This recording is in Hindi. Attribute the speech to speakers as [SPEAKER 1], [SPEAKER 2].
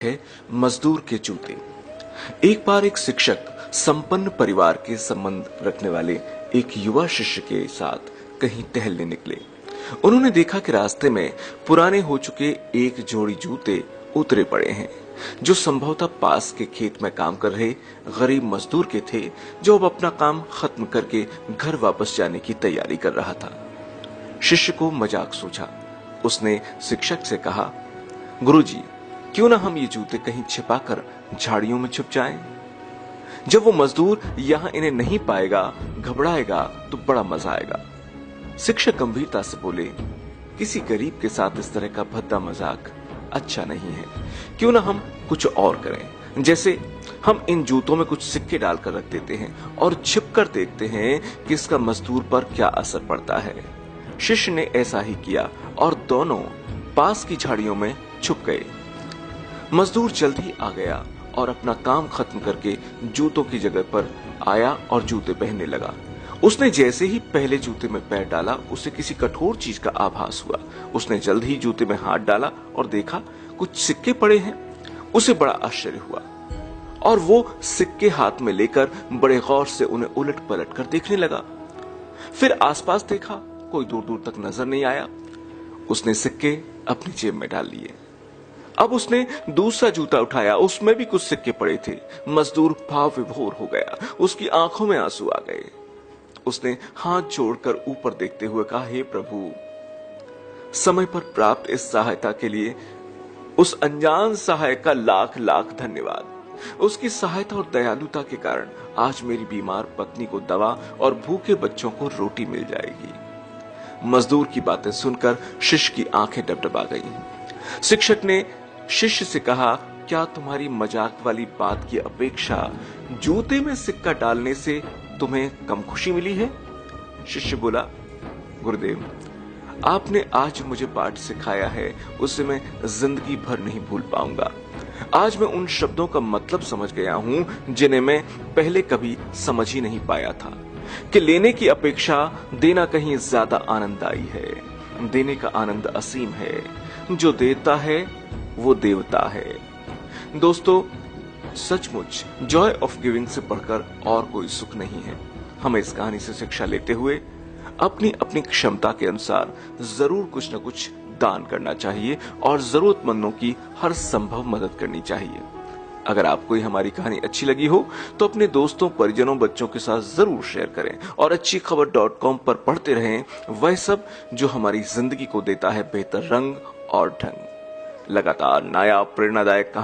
[SPEAKER 1] है मजदूर के जूते। एक बार एक शिक्षक संपन्न परिवार के संबंध रखने वाले एक युवा शिष्य के साथ कहीं टहलने निकले। उन्होंने देखा कि रास्ते में पुराने हो चुके एक जोड़ी जूते उतरे पड़े हैं, जो संभवतः पास के खेत में काम कर रहे गरीब मजदूर के थे, जो अब अपना काम खत्म करके घर वापस जाने की तैयारी कर रहा था। शिष्य को मजाक सूझा। उसने शिक्षक से कहा, गुरुजी, क्यों ना हम ये जूते कहीं छिपाकर झाड़ियों में छुप जाएं? जब वो मजदूर यहां इन्हें नहीं पाएगा, घबराएगा तो बड़ा मजा आएगा। शिक्षक गंभीरता से बोले, किसी गरीब के साथ इस तरह का भद्दा मजाक अच्छा नहीं है। क्यों ना हम कुछ और करें, जैसे हम इन जूतों में कुछ सिक्के डालकर रख देते हैं और छिपकर देखते हैं कि इसका मजदूर पर क्या असर पड़ता है। शिष्य ने ऐसा ही किया और दोनों पास की झाड़ियों में छुप गए। मजदूर जल्द ही आ गया और अपना काम खत्म करके जूतों की जगह पर आया और जूते पहनने लगा। उसने जैसे ही पहले जूते में पैर डाला, उसे किसी कठोर चीज का आभास हुआ। उसने जल्द ही जूते में हाथ डाला और देखा कुछ सिक्के पड़े हैं। उसे बड़ा आश्चर्य हुआ और वो सिक्के हाथ में लेकर बड़े गौर से उन्हें उलट पलट कर देखने लगा। फिर आसपास देखा, कोई दूर दूर तक नजर नहीं आया। उसने सिक्के अपनी जेब में डाल लिए। अब उसने दूसरा जूता उठाया, उसमें भी कुछ सिक्के पड़े थे। मजदूर भाव विभोर हो गया, उसकी आंखों में आंसू आ गए। उसने हाथ जोड़कर ऊपर देखते हुए कहा, हे प्रभु, समय पर प्राप्त इस सहायता के लिए उस अनजान सहायक का लाख लाख धन्यवाद। उसकी सहायता और दयालुता के कारण आज मेरी बीमार पत्नी को दवा और भूखे बच्चों को रोटी मिल जाएगी। मजदूर की बातें सुनकर शिष्य की आंखें डबडबा गईं। शिक्षक ने शिष्य से कहा, क्या तुम्हारी मजाक वाली बात की अपेक्षा जूते में सिक्का डालने से तुम्हें कम खुशी मिली है? शिष्य बोला, गुरुदेव, आपने आज मुझे पाठ सिखाया है, उसे मैं जिंदगी भर नहीं भूल पाऊंगा। आज मैं उन शब्दों का मतलब समझ गया हूं जिन्हें मैं पहले कभी समझ ही नहीं पाया था, कि लेने की अपेक्षा देना कहीं ज्यादा आनंददायी है। देने का आनंद असीम है। जो देता है वो देवता है। दोस्तों, सचमुच जॉय ऑफ गिविंग से बढ़कर और कोई सुख नहीं है। हमें इस कहानी से शिक्षा लेते हुए अपनी अपनी क्षमता के अनुसार जरूर कुछ न कुछ दान करना चाहिए और जरूरतमंदों की हर संभव मदद करनी चाहिए। अगर आपको ये हमारी कहानी अच्छी लगी हो तो अपने दोस्तों, परिजनों, बच्चों के साथ जरूर शेयर करें और अच्छीखबर.com पर पढ़ते रहें वह सब जो हमारी जिंदगी को देता है बेहतर रंग और ढंग। लगातार नया प्रेरणादायक कहानी